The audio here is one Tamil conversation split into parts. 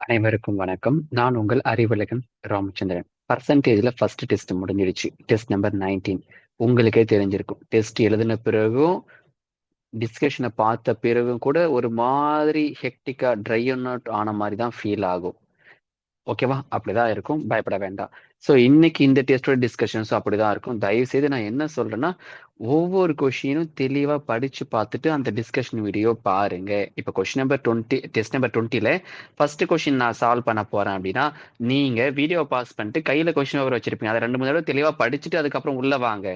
அனைவருக்கும் வணக்கம். நான் உங்கள் அறிவழகன் ராமச்சந்திரன். பர்சன்டேஜ்ல ஃபர்ஸ்ட் டெஸ்ட் முடிஞ்சிடுச்சு. Test number 19. உங்களுக்கே தெரிஞ்சிருக்கும். டெஸ்ட் எழுதின பிறகும் டிஸ்கஷனை பார்த்த பிறகும் கூட ஒரு மாதிரி ஹெக்டிக்கா ட்ரை அவுட் ஆன மாதிரி தான் ஃபீல் ஆகும். ஓகேவா? அப்படிதான் இருக்கும். பயப்பட வேண்டாம். ஸோ இன்னைக்கு இந்த டெஸ்டோட டிஸ்கஷன்ஸும் அப்படிதான் இருக்கும். தயவு செய்து நான் என்ன சொல்றேன்னா, ஒவ்வொரு கொஷினும் தெளிவா படிச்சு பார்த்துட்டு அந்த டிஸ்கஷன் வீடியோ பாருங்க. இப்போ கொஸ்டின் நம்பர் 20, டெஸ்ட் நம்பர் 20ல ஃபர்ஸ்ட் கொஸ்டின் நான் சால்வ் பண்ண போறேன் அப்படின்னா, நீங்க வீடியோ பாஸ் பண்ணிட்டு கையில கொஸ்டின் பேப்பர் வச்சிருப்பீங்க. அதை 2 3 தடவை தெளிவா படிச்சுட்டு அதுக்கப்புறம் உள்ள வாங்க.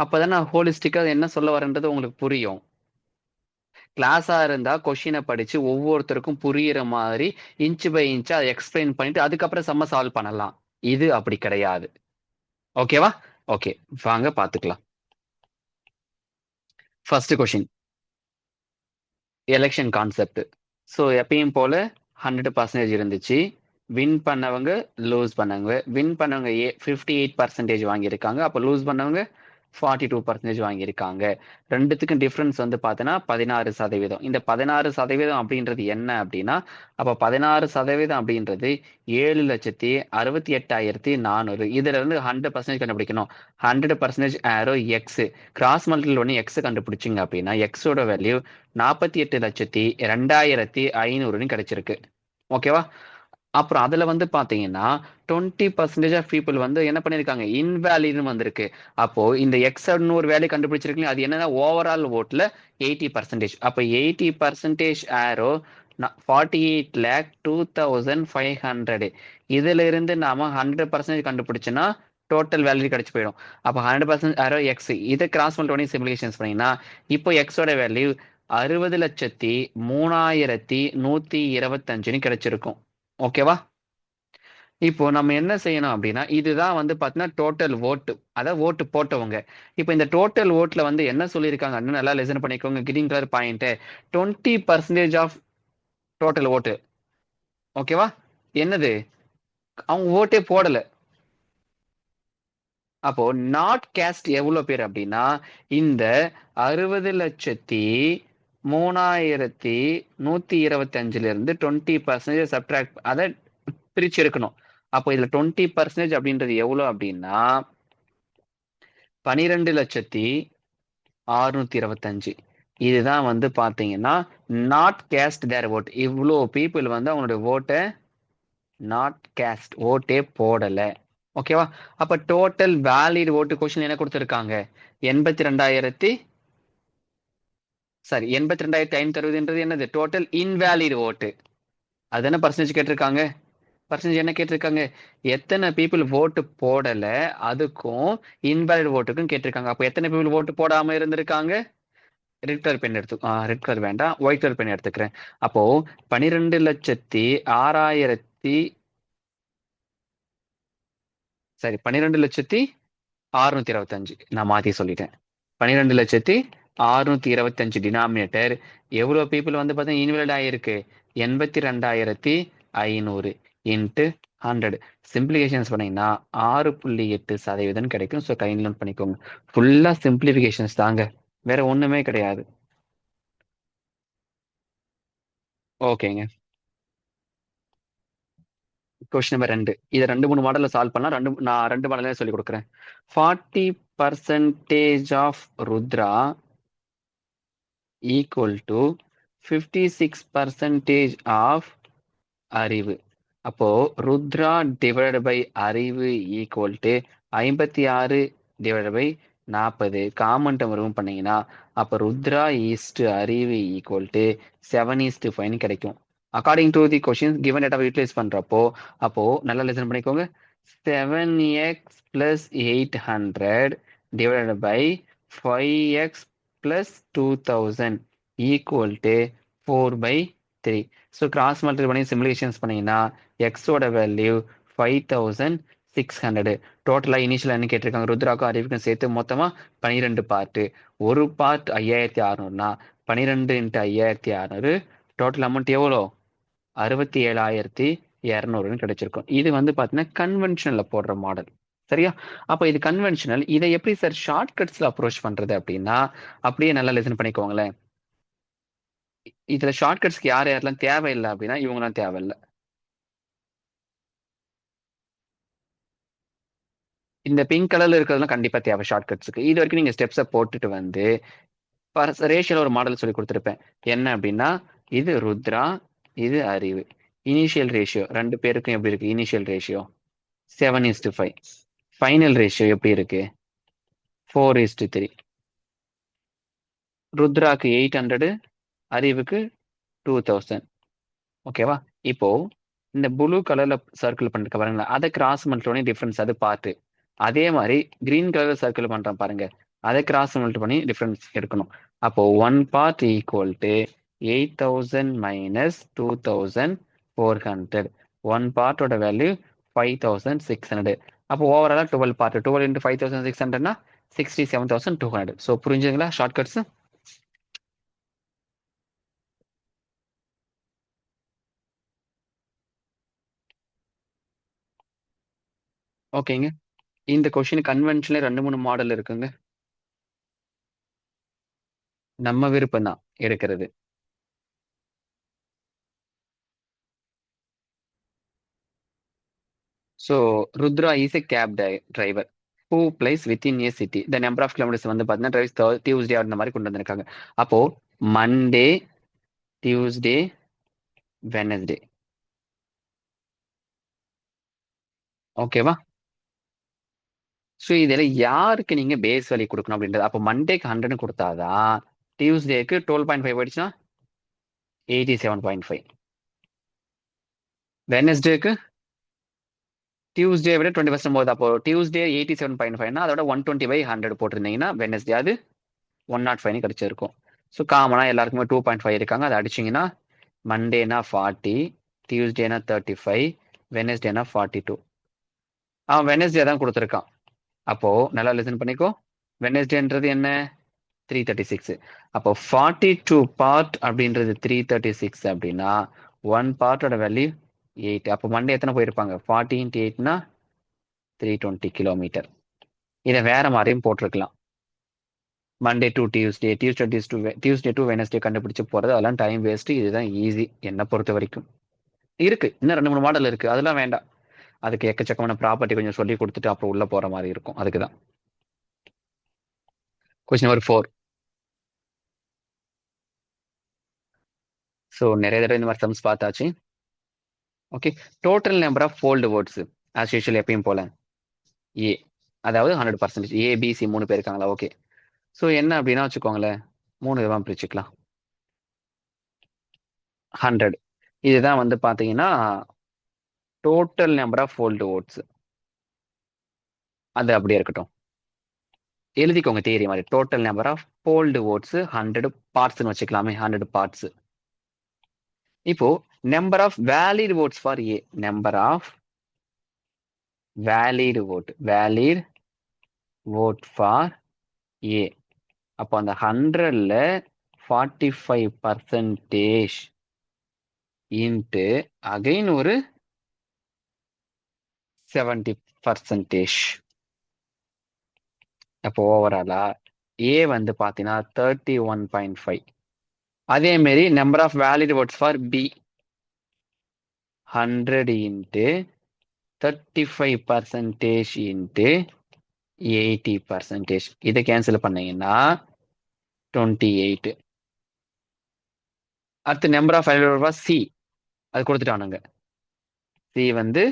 அப்பதான் நான் ஹோலிஸ்டிக்கா என்ன சொல்ல வரேன்றது உங்களுக்கு புரியும். கிளாஸா இருந்தா கொஷினை படிச்சு ஒவ்வொருத்தருக்கும் புரியுற மாதிரி இன்ச் பை இன்ச் அதை எக்ஸ்பிளைன் பண்ணிட்டு அதுக்கப்புறம் செம்ம சால்வ் பண்ணலாம். இது அப்படி கிடையாது. ஓகேவா? ஓகே, வாங்க பாத்துக்கலாம். First question, election concept. So எப்பயும் போல 100% இருந்துச்சு. வின் பண்ணவங்க லூஸ் பண்ணவங்க, வின் பண்ணவங்க 58% வாங்கியிருக்காங்க. அப்போ லூஸ் பண்ணவங்க 42% வாங்கியிருக்காங்க. ரெண்டுத்துக்கும் டிஃப்ரென்ஸ் வந்து பார்த்தோன்னா 16%. இந்த 16% அப்படின்றது என்ன அப்படின்னா, அப்போ 16% அப்படின்றது 7,68,400. இதுல இருந்து 100% கண்டுபிடிக்கணும். 100% ஆரோ எக்ஸ், கிராஸ் மல்டிபிள் பண்ணி எக்ஸ் கண்டுபிடிச்சிங்க அப்படின்னா எக்ஸோட வேல்யூ 48,02,500 கிடைச்சிருக்கு. ஓகேவா? அப்புறம் அதுல வந்து பாத்தீங்கன்னா 20% ஆஃப் பீப்புள் வந்து என்ன பண்ணிருக்காங்க, இன்வேலிட்னு வந்திருக்கு. அப்போ இந்த எக்ஸ் ஒரு வேல்யூ கண்டுபிடிச்சிருக்கீங்க, அது என்னன்னா ஓவரால் ஓட்ல 80%. அப்போ 80% ஆரோ 48,02,500. இதுல இருந்து நாம 100% கண்டுபிடிச்சோன்னா டோட்டல் வேல்யூ கிடைச்சு போயிடும். அப்போ 100% ஆரோ எக்ஸ், இதை கிராஸ் பண்ணி சிம்பிளிகேஷன்ஸ் பண்ணீங்கன்னா இப்போ எக்ஸோட வேல்யூ 60,03,125 கிடைச்சிருக்கும். ஓகேவா? இப்போ நம்ம என்ன செய்யணும் அப்படின்னா, இதுதான் வந்து பாத்தீங்கன்னா டோட்டல் ஓட்டு, அதாவது ஓட்டு போட்டவங்க. இப்போ இந்த டோட்டல் ஓட்ல வந்து என்ன சொல்லியிருக்காங்க, நல்லா லிசன் பண்ணிக்கோங்க. Green colour point 20% of total ஓட்டு. ஓகேவா? என்னது, அவங்க ஓட்டே போடல. அப்போ நாட் கேஸ்ட் எவ்வளவு பேர் அப்படின்னா, இந்த 60,03,125 இருந்து 20% சப்ட்ராக்ட், அதை பிரிச்சு எடுக்கணும். அப்போ இதுல 20% அப்படின்றது எவ்வளவு அப்படின்னா 12,625,000. இதுதான் வந்து பாத்தீங்கன்னா நாட் கேஸ்ட் தேர் ஓட். இவ்வளோ பீப்புள் வந்து அவங்களுடைய ஓட்டை நாட் கேஸ்ட், ஓட்டே போடல. ஓகேவா? அப்ப டோட்டல் வேலிட் ஓட்டு கொஸ்டின் என்ன கொடுத்திருக்காங்க, 82,000, சாரி 82,560 என்னது டோட்டல் இன்வேலிட் ஓட்டு. அது என்ன பர்சன்டேஜ் கேட்டிருக்காங்க, பர்சன்டேஜ் என்ன கேட்டிருக்காங்க, எத்தனை பீப்புள் ஓட்டு போடல அதுக்கும் இன்வேலிட் ஓட்டுக்கும் கேட்டிருக்காங்க. அப்போ எத்தனை பீப்புள் ஓட்டு போடாம இருந்திருக்காங்க, red colour pen red colour வேண்டாம், ஒயிட் கலர் பென் எடுத்துக்கிறேன். அப்போ 12,06,000, சரி 12,625, நான் மாத்தி சொல்லிட்டேன். 12,625 டினாமினேட்டர் எவ்வளவு பீப்புள் வந்து பார்த்தீங்கன்னா இன்வெலிட் ஆயிருக்கு, 82,500 இன்ட்டு 100. சிம்பிளிகேஷன்ஸ் பண்ணீங்கன்னா 6.8% கிடைக்கும். ஸோ கைண்ட் நோட் பண்ணிக்கோங்க. ஃபுல்லா சிம்பிளிஃபிகேஷன்ஸ் தாங்க, வேற ஒண்ணுமே கிடையாது. ஓகேங்க. Question number 2. இதை 2 3 மாடல்ல சால்வ் பண்ணலாம். நான் 2 மாடலே சொல்லி கொடுக்குறேன். 40% of Rudra equal to 56% of Arivu. அப்போ Rudra divided by Arivu equal to 56 divided by 40. Common term remove பண்ணீங்கன்னா அப்போ Rudra is to Arivu equal to 7:5 கிடைக்கும். According to the question given டேட்டாவை யூட்டிலைஸ் பண்றப்போ, அப்போ நல்லா லிசன் பண்ணிக்கோங்க. 7x plus 800 divided by 5x plus 2000 equal to 4/3. So cross multiple பண்ணி சிம்பிளிகேஷன்ஸ் பண்ணீங்கன்னா எக்ஸோட வேல்யூ 5,600. டோட்டலாக இனிஷியல் என்ன கேட்டிருக்காங்க, ருத்ராக்கும் அறிவுக்கும் சேர்த்து மொத்தமா 12 பார்ட்டு. ஒரு பார்ட் 5,600னா 12 × 5,600, டோட்டல் அமௌண்ட் எவ்வளோ, 67,200 கிடைச்சிருக்கும். இது வந்து பாத்தீங்கன்னா கன்வென்ஷனல்ல போடுற மாடல். சரியா? அப்ப இது கன்வென்ஷனல். இதை எப்படி சார் ஷார்ட் கட்ஸ்ல அப்ரோச் பண்றது அப்படின்னா, அப்படியே நல்லா லிசன் பண்ணிக்கோங்களேன். இதுல ஷார்ட் கட்ஸ்க்கு யார் யாரெல்லாம் தேவையில்லை அப்படின்னா இவங்கலாம் தேவையில்லை. இந்த பிங்க் கலர்ல இருக்கிறதுலாம் கண்டிப்பா தேவை ஷார்ட்கட்ஸுக்கு. இது வரைக்கும் நீங்க ஸ்டெப்ஸை போட்டுட்டு வந்து ரேஷியோல ஒரு மாடல் சொல்லி கொடுத்துருப்பேன். என்ன அப்படின்னா, இது ருத்ரா, இது அறிவு. இனிஷியல் ரேஷியோ ரெண்டு பேருக்கும் எப்படி இருக்கு? Initial ratio 7:5. ஃபைனல் ரேஷியோ எப்படி இருக்கு? 4:3. ருத்ராக்கு 800, அறிவுக்கு 2000. ஓகேவா? இப்போ இந்த ப்ளூ கலர்ல சர்க்கிள் பண்ணிருக்க பாருங்களா, அதை கிராஸ் பண்ணிட்டோடனே டிஃபரன்ஸ் அது பார்த்து. அதே மாதிரி கிரீன் கலர்ல சர்க்கிள் பண்றேன் பாருங்க, அதை கிராஸ் மல்ட் பண்ணி டிஃபரன்ஸ் எடுக்கணும். அப்போ 1 part ஈக்குவல் டு 8000 மைனஸ் 2400. 1 பார்ட்டோட வேல்யூ 5600. அப்போ ஓவராலா 12 பார்ட். 12 இன்ட்டு 5600னா 67,200. ஸோ புரிஞ்சுங்களா ஷார்ட்கட்ஸ்? ஓகேங்க. இந்த கொஸ்டின் கன்வென்ஷன்ல 2-3 மாடல் இருக்குங்க. நம்ம விருப்பம் தான் எடுக்கிறது. So Rudra is a cab driver who plays within a city. The number of kilometers வந்து பார்த்தீங்கன்னா டிரைவ்ஸ் டியூஸ்டே அந்த மாதிரி கொண்டு வந்திருக்காங்க. அப்போ மண்டே, டியூஸ்டே, வெனஸ்டே. ஓகேவா? ஸோ இதில் யாருக்கு நீங்க பேஸ் வேல்யூ கொடுக்கணும் அப்படின்றது. அப்போ மண்டேக்கு 100 கொடுத்தாதான் டியூஸ்டேக்கு 12.5 போயிடுச்சுன்னா 87.5. வெனஸ்டேக்கு டியூஸ்டே விட 20% போகுது. அப்போ டியூஸ்டே 87.5னா அதோட 120/100 போட்டிருந்தீங்கன்னா வெனஸ்டே அது 105 கிடைச்சிருக்கும். ஸோ காமனா எல்லாருக்குமே 2.5 இருக்காங்க. அதை அடிச்சிங்கன்னா மண்டேனா 40, டியூஸ்டேனா 35, வெனஸ்டேனா 42. அவன் வெனஸ்டே தான் கொடுத்துருக்கான். அப்போ நல்லா லிசன் பண்ணிக்கோ. வெனஸ்டேன்றது என்ன? 336. அப்போ 42 பார்ட் அப்படின்றது 336 அப்படின்னா 1 பார்ட்டோட வேல்யூ 8. அப்போ மண்டே எத்தனை போயிருப்பாங்க? 40 × 8னா 320 கிலோமீட்டர். இதை வேற மாதிரியும் போட்டிருக்கலாம். Monday to Tuesday, Tuesday to Wednesday கண்டுபிடிச்சு போறது அதெல்லாம் டைம் வேஸ்ட். இதுதான் ஈஸி என்ன பொறுத்த வரைக்கும். இருக்கு இன்னும் 2-3 மாடல் இருக்கு, அதெல்லாம் வேண்டாம். அதுக்கு எக்கச்சக்கமான ப்ராப்பர்ட்டி கொஞ்சம் சொல்லி கொடுத்துட்டு அப்புறம் உள்ள போற மாதிரி இருக்கும். அதுக்குதான். Question number 4. ஸோ நிறைய தடவை இந்த மாதிரி சம்ஸ் பார்த்தாச்சு. Okay. Total number of fold words as usual எப்பயும் போல ஏ, அதாவது 100%. ஏபிசி 3 பேர் இருக்காங்களா? ஓகே. ஸோ என்ன அப்படின்னா வச்சுக்கோங்களேன், 3 விதமாக பிரிச்சுக்கலாம். 100 இதுதான் வந்து பார்த்தீங்கன்னா total number of fold words. அது அப்படியே இருக்கட்டும். எழுதிக்கோங்க தியரி மாதிரி. Total number of fold words 100 பார்ட்ஸ்னு வச்சுக்கலாமே. 100 பார்ட்ஸ். இப்போ number of valid words for A. Number of valid word for A. அப்போ அந்த 100ல 45% இன்ட்டு அகைன் ஒரு 70%. அப்போ ஓவராலா ஏ வந்து பார்த்தீங்கன்னா 31.5. அதே மாதிரி number of valid words for B 100 into 35% into 80%. இதை கேன்சல் பண்ணீங்கன்னா 28. அடுத்து number of valid word for C, அது கொடுத்துட்டானுங்க. சி வந்து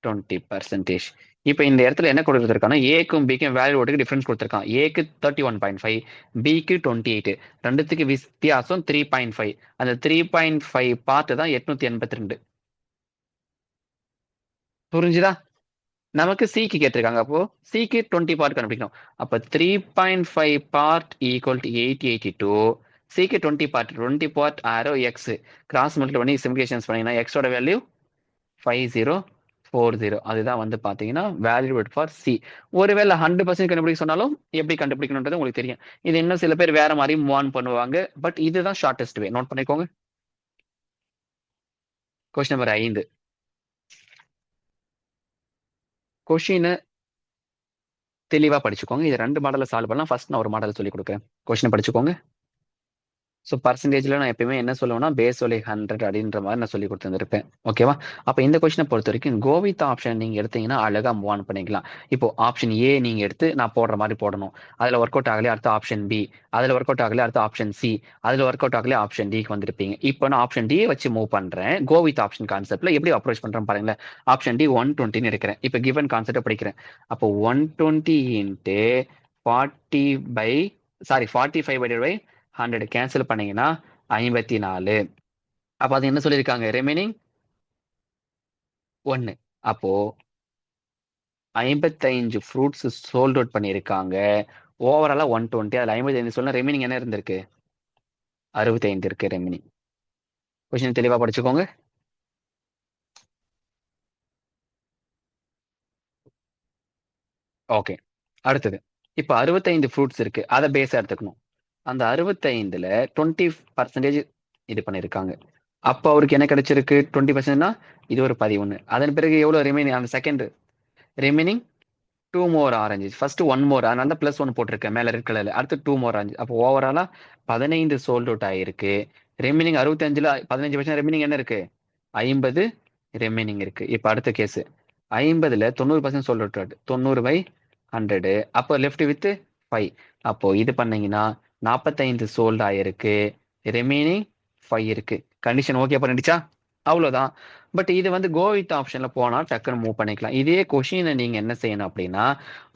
20%. இப்போ இந்த இடத்துல என்ன கொடுத்துருக்கானா, ஏக்கும் பிக்கும் வேல்யூட்டுக்கு டிஃபரன்ஸ் கொடுத்துருக்கான். ஏக்கு 31.5, பிக்கு 28. ரெண்டுத்துக்கு வித்தியாசம் 3.5. அந்த 3.5 பார்ட் தான் 882. புரிஞ்சுதா? நமக்கு சிக்கு கேட்டிருக்காங்க. அப்போ சிக்கு 20 பார்ட் கண்டுபிடிக்கணும். அப்போ 3.5 பார்ட் ஈக்குவல் டு 882. சிக்கு 20 பார்ட், 20 பார்ட் ஆரோ எக்ஸ் கிராஸ் மல்டிப்ளை பண்ணி சிம்பிளிகேஷன்ஸ் பண்ணீங்கன்னா எக்ஸோட வேல்யூ 5040. அதுதான் வந்து பாத்தீங்கன்னா வேல்யூட் ஃபார் சி. ஒருவேளை 100% கண்டுபிடிக்க சொன்னாலும் எப்படி கண்டுபிடிக்கணும்ன்றது உங்களுக்கு தெரியும். இது இன்னும் சில பேர் வேற மாதிரி மூவ் ஆன் பண்ணுவாங்க. பட் இதுதான் ஷார்டஸ்ட் வே. நோட் பண்ணிக்கோங்க. Question number 5. கொஸ்டினை தெளிவா படிச்சுக்கோங்க. இது 2 மாடல சால்வ் பண்ணலாம். ஃபர்ஸ்ட் நான் ஒரு மாடல் சொல்லி கொடுக்குறேன். கொஸ்டினை படிச்சுக்கோங்க. ஸோ பர்சன்டேஜ்ல நான் எப்பயுமே என்ன சொல்லுவேன்னா பேஸ் வேல்யூ 100 அப்படின்ற மாதிரி நான் சொல்லி கொடுத்துருப்பேன். ஓகேவா? அப்ப இந்த கொஸ்டினை பொறுத்த வரைக்கும் கோவித் ஆப்ஷன் நீங்க எடுத்தீங்கன்னா அழகா மூவ் ஆன் பண்ணிக்கலாம். இப்போ ஆப்ஷன் ஏ நீங்க எடுத்து நான் போடுற மாதிரி போடணும். அதுல ஒர்க் அவுட் ஆகலையே அடுத்த ஆப்ஷன் பி, அதுல ஒர்க் அவுட் ஆகலையே அடுத்த ஆப்ஷன் சி, அதுல ஒர்க் அவுட் ஆகலையே ஆப்ஷன் டிக்கு வந்திருப்பீங்க. இப்போ நான் ஆப்ஷன் டி வச்சு மூவ் பண்றேன். கோவித் ஆப்ஷன் கான்செப்ட்ல எப்படி அப்ரோச் பண்றேன் பாருங்களேன். ஆப்ஷன் டி 120 எடுக்கிறேன். இப்போ கிவன் கான்செப்ட் படிக்கிறேன். அப்போ 120 இன்ட்டு 40 பை 45 பை 100 கேன்சல் பண்ணீங்கன்னா 54. அப்ப அது என்ன சொல்லியிருக்காங்க? ரிமைனிங் 1. அப்போ 55 ஃப்ரூட்ஸ் சோல்ட் அவுட் பண்ணியிருக்காங்க. ஓவராலா 120. அதுல 55 சொன்னா ரிமைனிங் என்ன இருந்திருக்கு? 65 இருக்கு ரிமைனிங். கொஸ்டின் தெளிவா படிச்சுக்கோங்க. ஓகே. அடுத்தது. இப்ப 65 ஃப்ரூட்ஸ் இருக்கு. அதை பேஸா எடுத்துக்கணும். அந்த 65ல 20% இது பண்ணியிருக்காங்க. அப்ப அவருக்கு என்ன கிடைச்சிருக்கு? 20%னா இது ஒரு 11. அதன் பிறகு எவ்வளவு ரிமைனிங்? அந்த செகண்ட் ரிமைனிங் 2 மோர் ஆரஞ்சு. ஃபர்ஸ்ட் 1 மோர், அதனால தான் +1 போட்டிருக்கேன் மேல ரெட் கலர்ல. அடுத்து 2 மோர் ஆரஞ்சு. அப்போ ஓவராலா 15 சோல்ட் அவுட் ஆயிருக்கு. ரிமைனிங் 65ல 15% ரிமைனிங் என்ன இருக்கு? 50 ரிமைனிங் இருக்கு. இப்ப அடுத்த கேஸ் 50ல 90% சோல்ட் அவுட். 90 பை 100. அப்போ லெஃப்ட் வித் 5. அப்போ இது பண்ணீங்கன்னா 45 சோல்ட் ஆயிருக்கு. ரிமைனிங் 5 இருக்கு. கண்டிஷன் ஓகே பண்ணிடுச்சா? அவ்வளவுதான். பட் இது வந்து கோ வித் ஆப்ஷன்ல போனா டக்குன்னு மூவ் பண்ணிக்கலாம். இதே கொஷினை நீங்க என்ன செய்யணும் அப்படின்னா,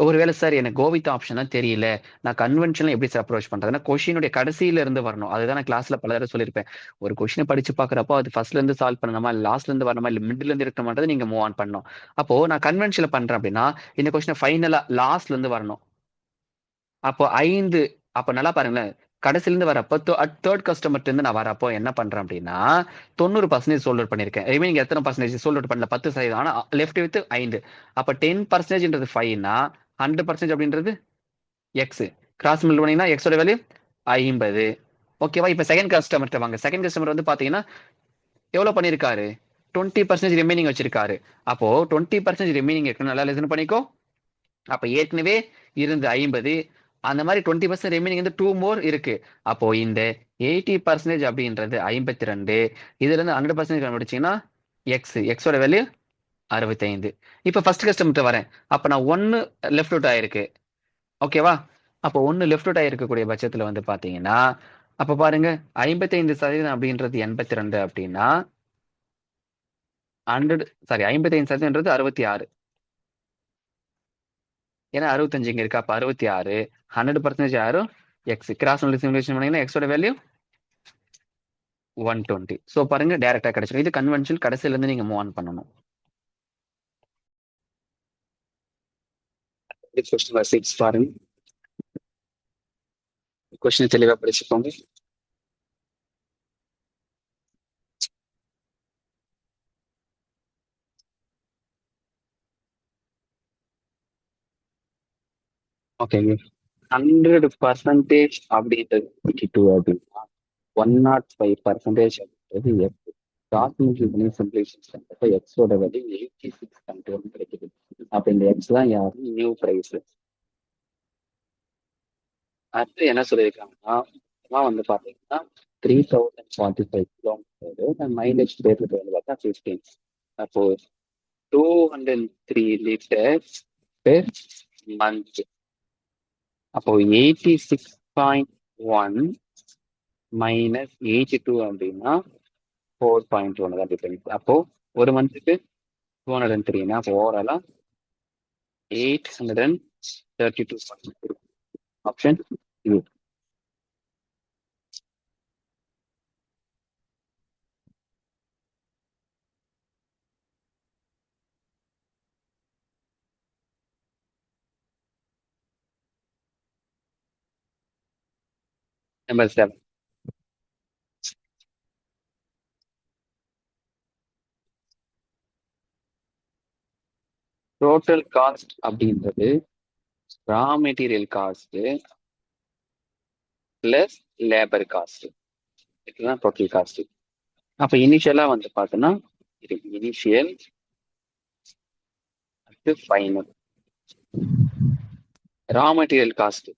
ஒருவேளை சார் எனக்கு கோ வித் ஆப்ஷனா தெரியல, நான் கன்வென்ஷனல் எப்படி சார் அப்ரோச் பண்றதுன்னா கொஷினுடைய கடைசியில இருந்து வரணும். அதுதான் நான் கிளாஸ்ல பல தடவை சொல்லியிருப்பேன். ஒரு கொஷினை படிச்சு பாக்குறப்போ அது ஃபர்ஸ்ட்ல இருந்து சால்வ் பண்ணணுமா, இல்ல லாஸ்ட்ல இருந்து வரணுமா, இல்ல மிடில் இருந்து இருக்கணுமான்றதை நீங்க மூவ் ஆன் பண்ணணும். அப்போ நான் கன்வென்ஷனல் பண்றேன் அப்படின்னா இந்த கொஸ்டினை ஃபைனலா லாஸ்ட்ல இருந்து வரணும். அப்போ 5. அப்ப நல்லா பாருங்களேன். கடைசில இருந்து வரப்போ தேர்ட் கஸ்டமர்ல இருந்து நான் வரப்போ என்ன பண்றேன் அப்படின்னா 90% சோல்ட் அவுட் பண்ணிருக்கேன். ரிமைனிங் எத்தனை பர்சன்டேஜ் சோல்ட் அவுட் பண்ணல? 10%. ஆனா லெஃப்ட் வித் 5. அப்ப 10%ன்றது 5னா 100% அப்படின்றது எக்ஸ். கிராஸ் மில் பண்ணீங்கன்னா எக்ஸோட வேல்யூ 50. ஓகேவா? இப்ப செகண்ட் கஸ்டமர்ட்ட வாங்க. செகண்ட் கஸ்டமர் வந்து பாத்தீங்கன்னா எவ்வளவு பண்ணிருக்காரு? 20% ரிமைனிங் வச்சிருக்காரு. அப்போ 20% ரிமைனிங் இருக்கு. நல்லா லிசன் பண்ணிக்கோ. அப்ப ஏற்கனவே இருந்து 50, அந்த மாதிரி 20% ரிமைனிங் வந்து 2 மோர் இருக்கு. அப்போ இந்த 80% அப்படின்றது 52. இதுல இருந்து 100% கண்டுபிடிச்சீங்கன்னா எக்ஸோட வேல்யூ 65. இப்ப ஃபர்ஸ்ட் கஸ்டமர்ட்ட வரேன். அப்ப நான் 1 லெஃப்ட் அவுட் ஆயிருக்கு. ஓகேவா? அப்போ 1 லெஃப்ட் அவுட் ஆயிருக்கக்கூடிய பட்சத்துல வந்து பாத்தீங்கன்னா அப்ப பாருங்க 55% அப்படின்றது 82 அப்படின்னா 100 சாரி 55%ன்றது 66. ஏன்னா 65 இங்க இருக்கு. அப்ப 66. 100% யாரும் எக்ஸ். கிராஸ் மல்டிப்ளிகேஷன் பண்ணீங்கன்னா எக்ஸோட வேல்யூ 120. சோ பாருங்க டைரக்டா கிடைச்சிடும். இது கன்வென்ஷனல். கடைசில இருந்து நீங்க மூவ் ஆன் பண்ணணும். கொஸ்டின் நம்பர் 6 பாருங்க. கொஸ்டின் தெளிவா படிச்சுக்கோங்க. ஓகேங்க. 100% அப்படின்றது 22 அப்படின்னா 105% அப்படின்றது எக்ஸ். கிராஸ் மல்டிப்ளிகேஷன் சிம்பிளிஃபிகேஷன் பண்றப்ப எக்ஸோட வேல்யூ 86 கிடைக்குது. அப்ப இந்த எக்ஸ் தான் யாரு? New price. அடுத்து என்ன சொல்லியிருக்காங்கன்னா இதெல்லாம் வந்து பாத்தீங்கன்னா 3045 கிலோமீட்டர் மைலேஜ் ரேட்ல வந்து பார்த்தா 15. அப்போ 203 லிட்டர்ஸ் பெர் மந்த். அப்போ 86.1 மைனஸ் 82 அப்படின்னா 4.1 தான் டிஃபரன்ஸ். அப்போ ஒரு மந்த்துக்கு 203னா அப்போ ஓவராலா 832. Option U. Number 7. Total cost அப்படின்றது raw material cost plus labour cost. இதுதான் டோட்டல் காஸ்ட். அப்ப இனிஷியலா வந்து பார்த்தோன்னா இது initial final. Raw material cost.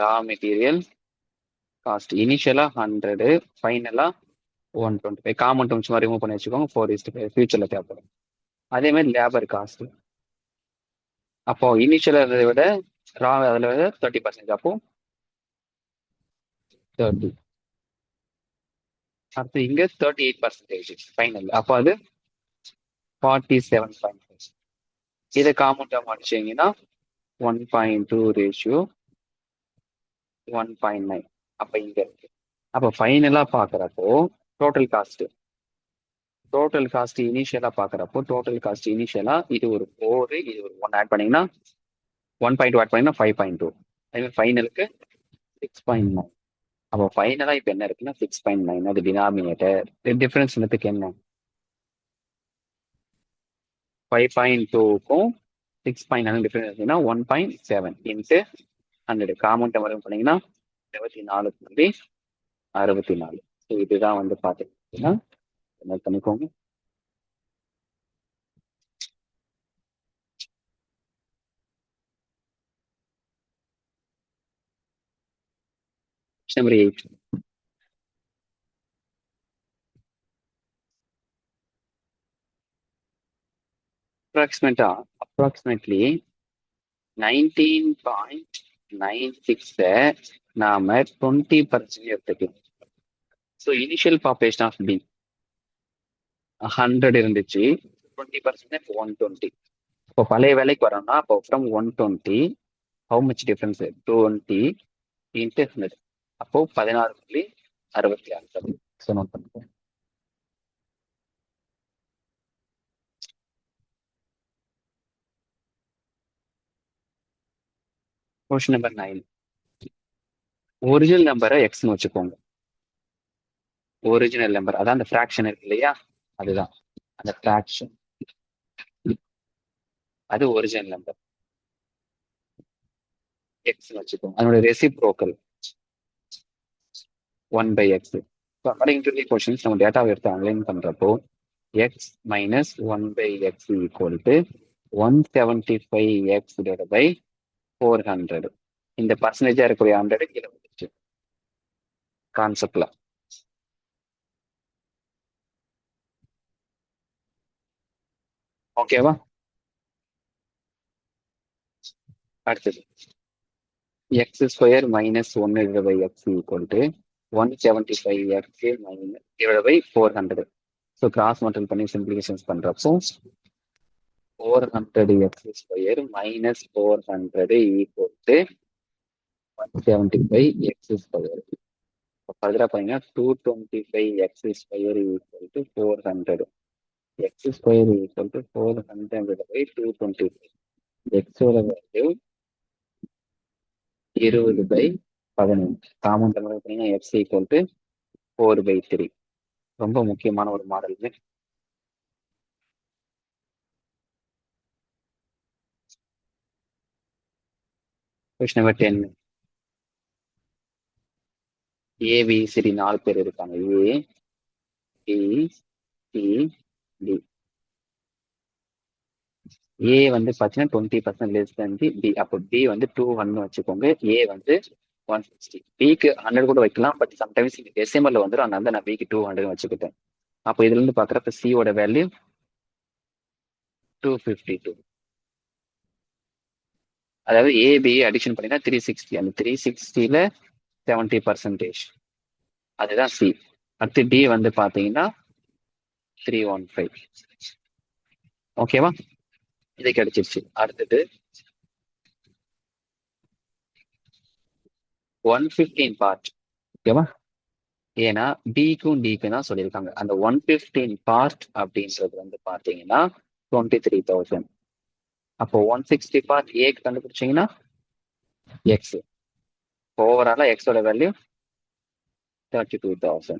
Raw material cost இனிஷியலா 100, ஃபைனலா 125. காமன் டேர்ம் சும்மா ரிமூவ் பண்ணி வச்சுக்கோங்க. 4:5 ஃபியூச்சர்ல தேவைப்படும். அதே மாதிரி லேபர் காஸ்ட். அப்போ இனிஷியல் அதை விட அதில் விட 30%. அப்போ 30. அடுத்து இங்க 38% ஃபைனல். அப்போ அது 47.5. இதை காமன் டேர்ம் அடிச்சீங்கன்னா 1.2 ரேஷியோ 1.9. அப்ப இங்க இருக்கு. அப்ப ஃபைனலா பாக்குறப்போ டோட்டல் காஸ்ட் இனிஷியலா பாக்குறப்போ டோட்டல் காஸ்ட் இனிஷியலா இது ஒரு 4, இது ஒரு 1 ஆட் பண்ணீங்கன்னா 1.2 ஆட் பண்ணீங்கன்னா 5.2. அதே ஃபைனலுக்கு 6.9. அப்போ ஃபைனலா இப்ப என்ன இருக்குன்னா 6.9. அது டினாமினேட்டர். டிஃபரன்ஸ் என்னத்துக்கு என்ன? 5.2க்கும் 6.9 டிஃபரன்ஸ் இருக்குன்னா 1.7 இன்ட்டு 100. காமன் வரும் பண்ணீங்கன்னா 24.64. ஸோ இதுதான் வந்து பார்த்தீங்கன்னா என்ன பண்ணிக்கோங்க. நம்பர் 8. அப்ராக்சிமேட்லி 19.96 நாம 20% எடுத்துக்கலாம். So initial population of B 100 இருந்துச்சு. 20% 120. இப்போ பழைய வேலைக்கு வரோம்னா அப்போ from 120 how much difference? 20 into 100. அப்போ 16.66. ஸோ நோட் பண்ணிக்கோங்க. Question number 9. ஒரிஜினல் நம்பரை எக்ஸ்னு வச்சுக்கோங்க. ஒரிஜினல் நம்பர் அதான் அந்த ஃபிராக்ஷன் இருக்கு இல்லையா, அதுதான் அந்த ஃபிராக்ஷன். அது ஒரிஜினல் நம்பர் எக்ஸ்னு வச்சுக்கோங்க. அதோட reciprocal 1/x. According to the questions நம்ம டேட்டாவை எடுத்து அனலைன் பண்றப்போ x minus 1/x equal to 175x divided by 400. இந்த பர்சன்டேஜா இருக்கக்கூடிய 100 கீழே வந்துருச்சு கான்செப்ட்ல. ஓகேவா? அடுத்தது x square minus 1 divide by x equal to 175x divide by 400. So cross multiple பண்ணி சிம்பிளிஃபிகேஷன்ஸ் பண்றப்போ 400x square minus 400 equal to 175x square. ஃபர்தரா பாத்தீங்கன்னா 225x square equal to 400. x square equal to 400 by 225. எக்ஸோட வேல்யூ 20/15. காமன் தமிழ் பார்த்தீங்கன்னா x ஈக்குவல் டு 4/3. ரொம்ப முக்கியமான ஒரு மாடல் இது. Question number 10. ஏபிசிடி 4 பேர் இருக்காங்க. ஏ பி சி டி. ஏ வந்து பார்த்தீங்கன்னா 20% லெஸ் தேன் பி. அப்போ பி வந்து 200 வச்சுக்கோங்க. ஏ வந்து 160. பிக்கு 100 கூட வைக்கலாம். பட் சம்டைம்ஸ் இங்க டெசிமல்ல வந்துடும். அதனால நான் பிக்கு 200 வச்சுக்கிட்டேன். அப்போ இதுல இருந்து பாக்குறப்ப சியோட வேல்யூ 252. அதாவது ஏபி அடிஷன் பண்ணினா 360. அந்த 360ல 70%. அதுதான் சி. அடுத்து டி வந்து பாத்தீங்கன்னா 315. ஓகேவா? இது கிடைச்சிருச்சு. அடுத்தது 115 பார்ட். ஓகேவா? ஏன்னா பிக்கும் டிக்கும் தான் சொல்லியிருக்காங்க. அந்த 115 பார்ட் அப்படின்றது வந்து பாத்தீங்கன்னா 23,000. அப்போ 160 பார்ட் ஏக்கு கண்டுபிடிச்சீங்கன்னா எக்ஸ். ஓவராலா எக்ஸோட வேல்யூ 32,000.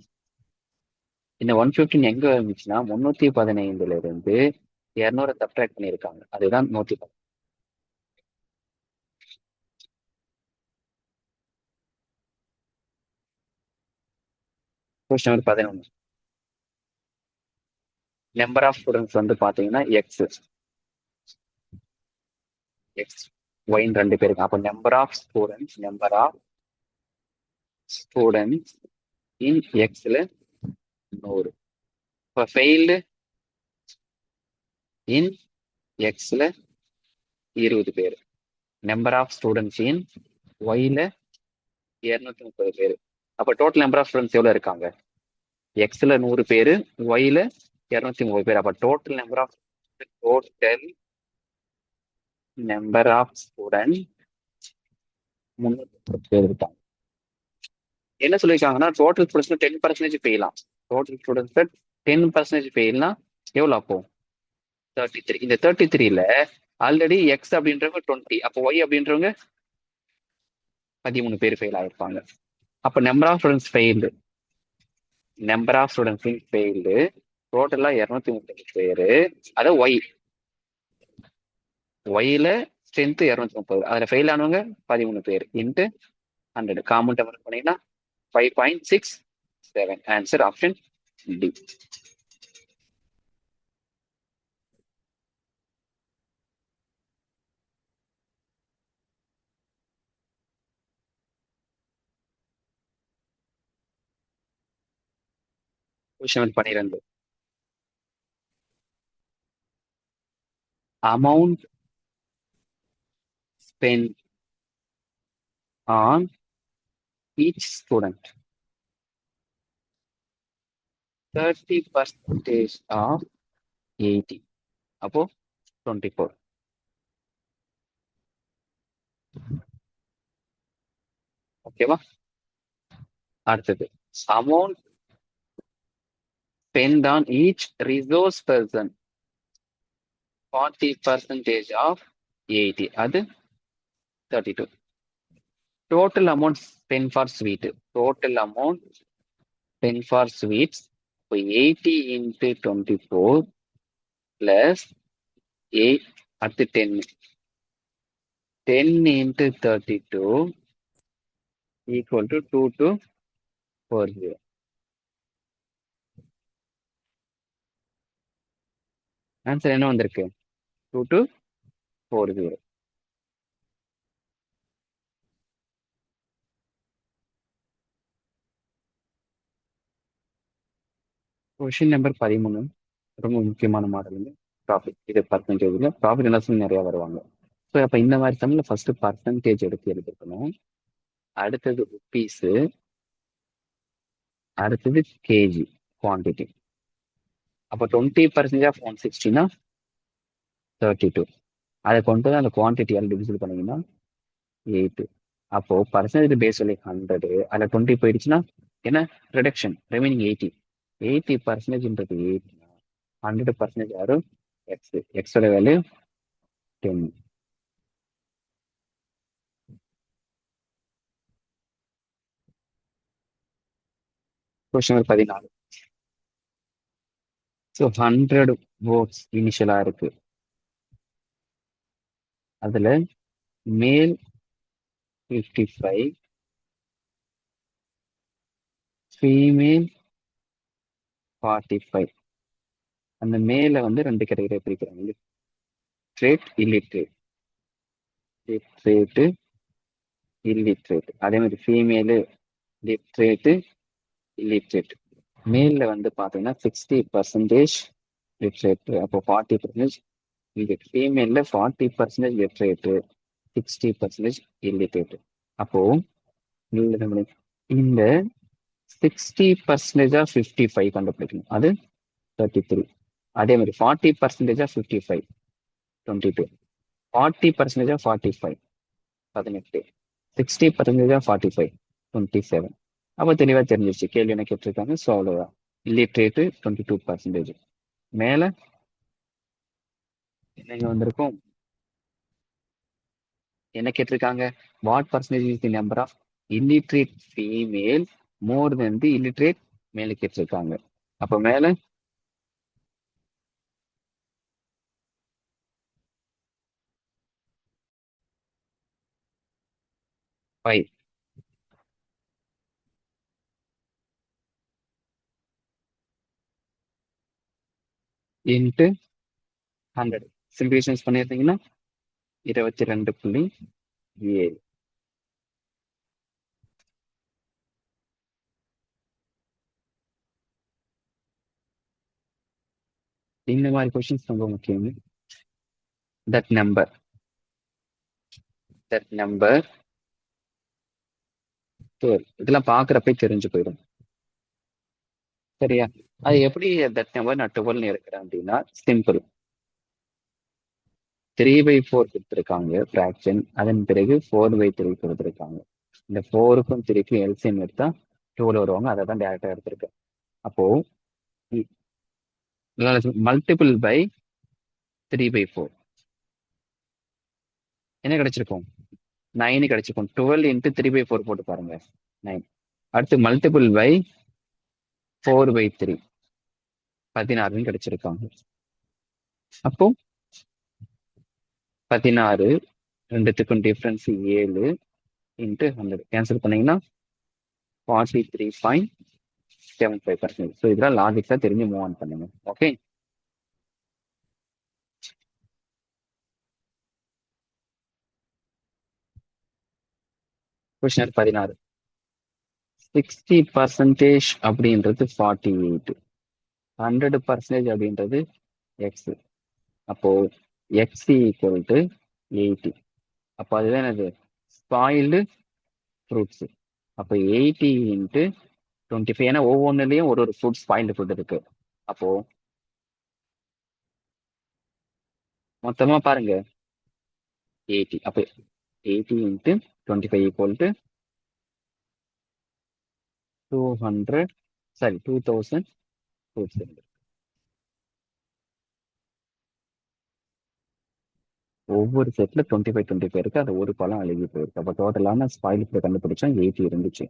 இந்த 115 எங்க இருந்துச்சுன்னா 315ல இருந்து 200 சப்ட்ராக்ட் பண்ணியிருக்காங்க. அதுதான் 110. Question number 11. Number of students வந்து பாத்தீங்கன்னா எக்ஸ் ஒய்ன்னு 2 பேருக்கு. அப்போ number of students students in எக்ஸ்ல 100. இப்போ ஃபெயில்டு இன் எக்ஸ்ல 20 பேர். நம்பர் ஆஃப் ஸ்டூடெண்ட்ஸ் இன் ஒய்ல 230 பேர். அப்போ டோட்டல் நம்பர் ஆஃப் ஸ்டூடெண்ட்ஸ் எவ்வளோ இருக்காங்க? எக்ஸ்ல 100 பேர், ஒய்ல 230 பேர். அப்போ டோட்டல் நம்பர் ஆஃப் ஸ்டூடெண்ட் 330 பேர் இருக்காங்க. என்ன சொல்லியிருக்காங்கன்னா டோட்டல் ஸ்டூடெண்ட்ஸ் 10% ஃபெயிலாம். டோட்டல் ஸ்டூடெண்ட்ஸ் 10% ஃபெயில்னா எவ்வளோ அப்போ 33. இந்த 33ல ஆல்ரெடி எக்ஸ் அப்படின்றவங்க 20, அப்போ ஒய் அப்படின்றவங்க 13 பேர் ஃபெயில் ஆயிருப்பாங்க. அப்போ நம்பர் ஆஃப் ஸ்டூடெண்ட்ஸ் ஃபெயில்டு டோட்டலா 230 பேரு. அது ஒய்ல ஸ்ட்ரென்த் 230, அதுல ஃபெயில் ஆனவங்க 13 பேர் இன்ட்டு 100. காமன் டவர் பண்ணீங்கன்னா 5.67. Answer option D. Question 12. Amount spent on each student 30% of 80. அப்போ 24. ஓகேவா? அடுத்தது amount spent on each resource person 40% of 80. அது 32. Total amount spent for sweet. Total amount spent for sweets. இப்போ 80 into 24 plus 8 அடுத்து 10. 10 into 32 equal to 2240. ஆன்சர் என்ன வந்திருக்கு? 2240. கொஸ்டின் நம்பர் 13 ரொம்ப முக்கியமான மாடல். ப்ராஃபிட். இது பர்சன்டேஜ்ல ப்ராஃபிட் என்ன சொல்லி நிறைய வருவாங்க. ஸோ அப்போ இந்த மாதிரி சம்ல ஃபர்ஸ்ட் பர்சன்டேஜ் எடுத்து எழுதிக்கணும். அடுத்தது ருப்பீஸ், அடுத்தது கேஜி குவான்டிட்டி. அப்போ 20% ஆஃப் 160னா 32. அதை கொண்டு வந்து அந்த குவான்டிட்டியால் டிவிசிபிள் பண்ணீங்கன்னா 8. அப்போ பர்சன்டேஜ் பேஸ் சொல்லி 100, அதில் 20 போயிடுச்சுன்னா என்ன ரிடக்ஷன், ரிமைனிங் 80%ன்றது 8. 100% யாரும் எக்ஸோட value 10. Question number 14. So 100 votes இனிஷியலா இருக்கு. அதுல மேல் 55, ஃபீமேல் 45. அந்த மேல வந்து 2 கேட்டகரியா பிரிக்கிறாங்க. Literate, illiterate. Literate, illiterate. அதே மாதிரி ஃபீமேலு லிட்ரேட்டு, இல்லிட்ரேட். மேல்ல வந்து பாத்தீங்கன்னா 60% லிட்ரேட், அப்போ 40% இல்லிட்ரேட். ஃபீமேல்ல 40% லிட்ரேட்டு, 60% இல்லிட்ரேட். அப்போ இந்த 60% ஆஃப் 55 கண்டுபிடிக்கணும். அது 33. அதே மாதிரி 40% ஆஃப் 55 22. 40% ஆஃப் 45 18. 60% ஆஃப் 45 27. அப்போ தெளிவா தெரிஞ்சிருச்சு. கேள்வி என்ன கேட்டிருக்காங்க? ஸோ அவ்வளவுதான். இல்லிட்ரேட்டு 22%. மேல என்னங்க வந்திருக்கும்? என்ன கேட்டிருக்காங்க? What percentage is the number of illiterate female more than the illiterate male கேட்டிருக்காங்க. அப்போ மேல 5 இன்ட்டு 100 சிம்பிளிஃபிகேஷன் பண்ணியிருந்தீங்கன்னா 22.7. இந்த மாதிரி கொஸ்டின்ஸ் ரொம்ப முக்கியம். தட் நம்பர் இதெல்லாம் பாக்குறப்ப தெரிஞ்சு போயிடும். சரியா? அது எப்படி தட் நம்பர் நான் 12 இருக்கிறேன் அப்படின்னா சிம்பிள். 3/4 கொடுத்துருக்காங்க ஃபிராக்ஷன். அதன் பிறகு 4/3 கொடுத்துருக்காங்க. இந்த 4க்கும் 3க்கும் எல்சிஎம் எடுத்தா 12 வருவாங்க. அதை தான் டேரக்டா எடுத்திருக்கேன். அப்போ மல்டிபிள் பை 3/4 என்ன கிடைச்சிருக்கும்? 9 கிடைச்சிருக்கும். 12 இன்ட்டு 3/4 போட்டு பாருங்க, 9. அடுத்து மல்டிபிள் பை 4/3 16 கிடைச்சிருக்காங்க. அப்போ 16 ரெண்டுத்துக்கும் டிஃபரன்ஸ் 7 இன்ட்டு 100 கேன்சல் பண்ணீங்கன்னா 43.75%. ஸோ இதெல்லாம் லாஜிக்ஸா தெரிஞ்சு மூவ் ஆன் பண்ணுங்க. Okay, question 16. 60% அப்படின்றது 48, 100% அப்படின்றது எக்ஸ். அப்போ எக்ஸ் ஈக்குவல் டு 80. அப்போ அதுதான் என்னது? Spoiled fruits. அப்போ 80 இன்ட்டு 25. ஏன்னா ஒவ்வொன்றுலையும் ஒரு ஃப்ரூட் ஸ்பாயில்டு ஃபுட் இருக்கு. அப்போ மொத்தமா பாருங்க 80. அப்போ 80 இன்ட்டு 25 ஈக்குவல் டு 2000 ஃப்ரூட்ஸ் இருக்கு. ஒவ்வொரு செட்ல 25 இருக்கு. அது ஒரு பழம் அழுகி போயிருக்கு. அப்போ டோட்டலான ஸ்பாயில் ஃபுட் கண்டுபிடிச்சா 80 இருந்துச்சு.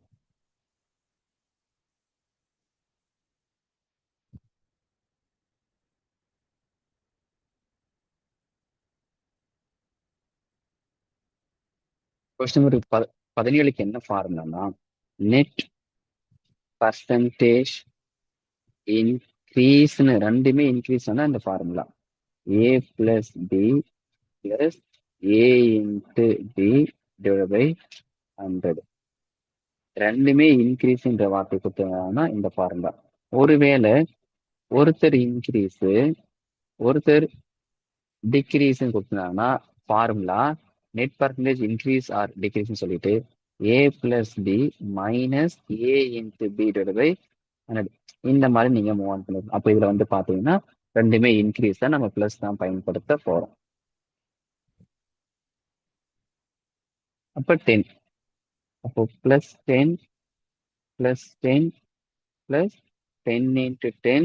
கொஸ்டின் நம்பர் 17க்கு என்ன ஃபார்முலானா நெட் பர்சன்டேஜ் இன்க்ரீஸ்னு ரெண்டுமே இன்க்ரீஸ் ஆனா இந்த formula A plus B plus A into B divide by 100. ரெண்டுமே இன்க்ரீஸ்ன்ற வார்த்தை கொடுத்தாங்கன்னா இந்த ஃபார்முலா. ஒருவேளை ஒருத்தர் இன்க்ரீஸ் ஒருத்தர் டிக்ரீஸ் கொடுத்தாங்கன்னா formula net percentage increase or decrease சொல்லிட்டு A plus B minus A into B divide by 100. இந்த மாதிரி நீங்க மூவ் ஆன் பண்ணணும். அப்போ இதுல வந்து பாத்தீங்கன்னா ரெண்டுமே இன்க்ரீஸ் தான், நம்ம பிளஸ் தான் பயன்படுத்த போறோம். அப்போ 10. அப்போ +10 +10 +10 இன்ட்டு 10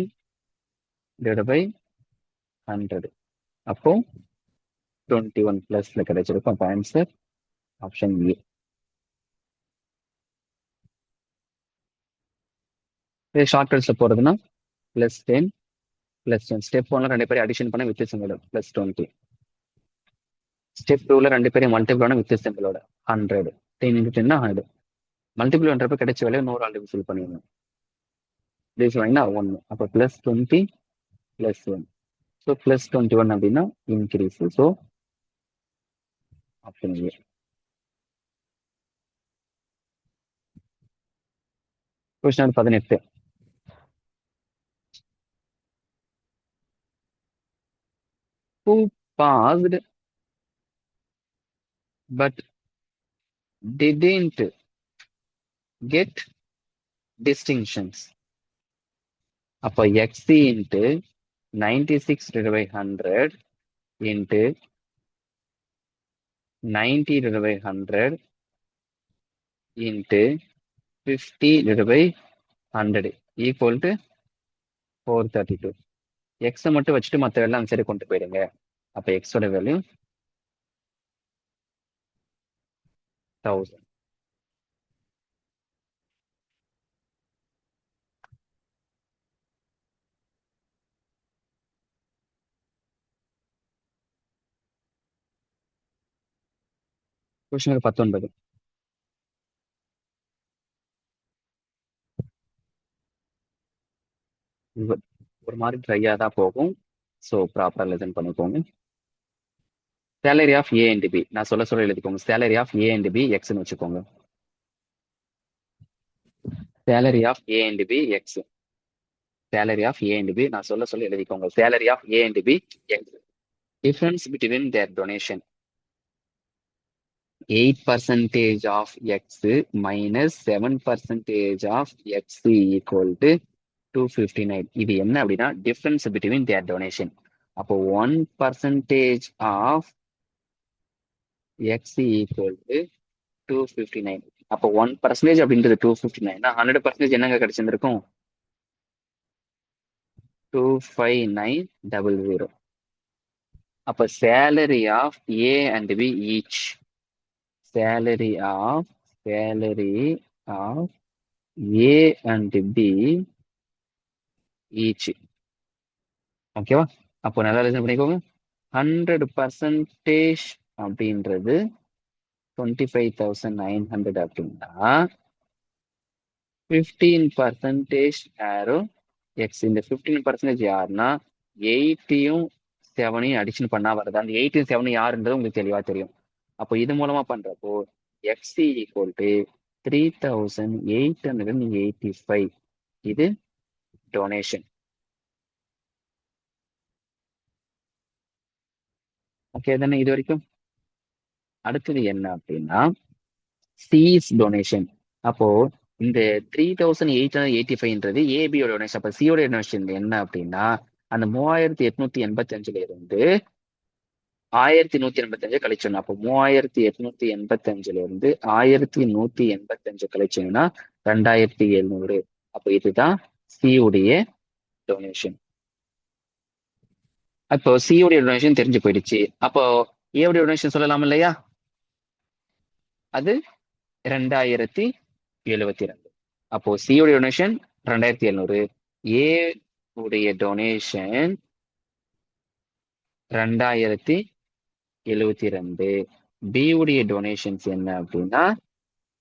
டிவைட் பை 100. அப்போ 21 பிளஸ்ல கிடைச்சிருக்கும். அப்போ ஆன்சர் ஆப்ஷன் ஏ. ஷார்ட் கட்ஸ்ல போறதுன்னா +10 +10. ஸ்டெப் 1ல ரெண்டு பேரும் அடிஷன் பண்ண வித் சிம்பிளோட +20. ஸ்டெப் 2ல ரெண்டு பேரும் மல்டிபிள் பண்ண வித் சிம்பிளோட 100. 10 இன்ட்டு 10 100. மல்டிபிள் பண்றப்ப கிடைச்ச வேலையை 100 ஆண்டு ஃபில் பண்ணிடணும். டிவிஷன் வாங்கினா 1. அப்போ +20 +1. ஸோ +21 அப்படின்னா increase. So option A. Question 18. Who passed but didn't get distinctions? அப்போ XC into 96 divided by 100 into 90 divided by 100 into 50 divided by 100 equal to 432. X மட்டும் வச்சுட்டு மற்ற எல்லாம் சரி கொண்டு போயிடுங்க. அப்போ எக்ஸோட வேல்யூ 1000. கொஸ்டின் 19. ஒரு மாதிரி ட்ரையா தான் போகும். ஸோ ப்ராப்பரா லிசன் பண்ணிக்கோங்க. Salary of A and B நான் சொல்ல எழுதிக்கோங்க. Salary of A and B எக்ஸ்ன்னு வச்சுக்கோங்க. Salary of A and B x. salary of A and B. நான் சொல்ல எழுதிக்கோங்க. Salary of A and B. X. Difference between their donation. 8% of X minus 7% of X equal to 259. இது என்ன அப்படின்னா difference between their donation. அப்போ 1% of X equal to 259. அப்போ 1% அப்படின்றது 259. 100% என்னங்க கிடைச்சிருந்திருக்கும்? 25900. அப்ப salary of A and B each. Salary of A and B each. ஓகேவா? அப்போ நல்லா லிசன் பண்ணிக்கோங்க. 100% அப்படின்றது 25,900 அப்படின்னா 15% ஆரோ எக்ஸ். இந்த 15% யாருன்னா 8யும் 7யும் அடிஷன் பண்ணா வருது. அந்த 8யும் 7யும் யாருன்றது உங்களுக்கு தெளிவா தெரியும். அப்போ இது மூலமா பண்றப்போ எக்ஸ் ஈக்குவல் டு 3,885. இது டொனேஷன். ஓகே தானே இது வரைக்கும்? அடுத்தது என்ன அப்படின்னா சிஸ் டொனேஷன். அப்போ இந்த 3,885ன்றது ஏபியோட டொனேஷன். அப்ப சியோட டொனேஷன் என்ன அப்படின்னா அந்த 3,885ல இருந்து 1,185 கழிச்சோம். அப்போ 3,885ல இருந்து 1,185 கழிச்சோம்னா 2,700. அப்போ இதுதான் சியுடைய டொனேஷன். அப்போ சியுடைய டொனேஷன் தெரிஞ்சு போயிடுச்சு. அப்போ ஏவுடைய டொனேஷன் சொல்லலாம் இல்லையா? அது 2,072. அப்போ சியுடைய டொனேஷன் 2,700. ஏ உடைய டொனேஷன் 2,072. பி உடைய டொனேஷன்ஸ் என்ன அப்படின்னா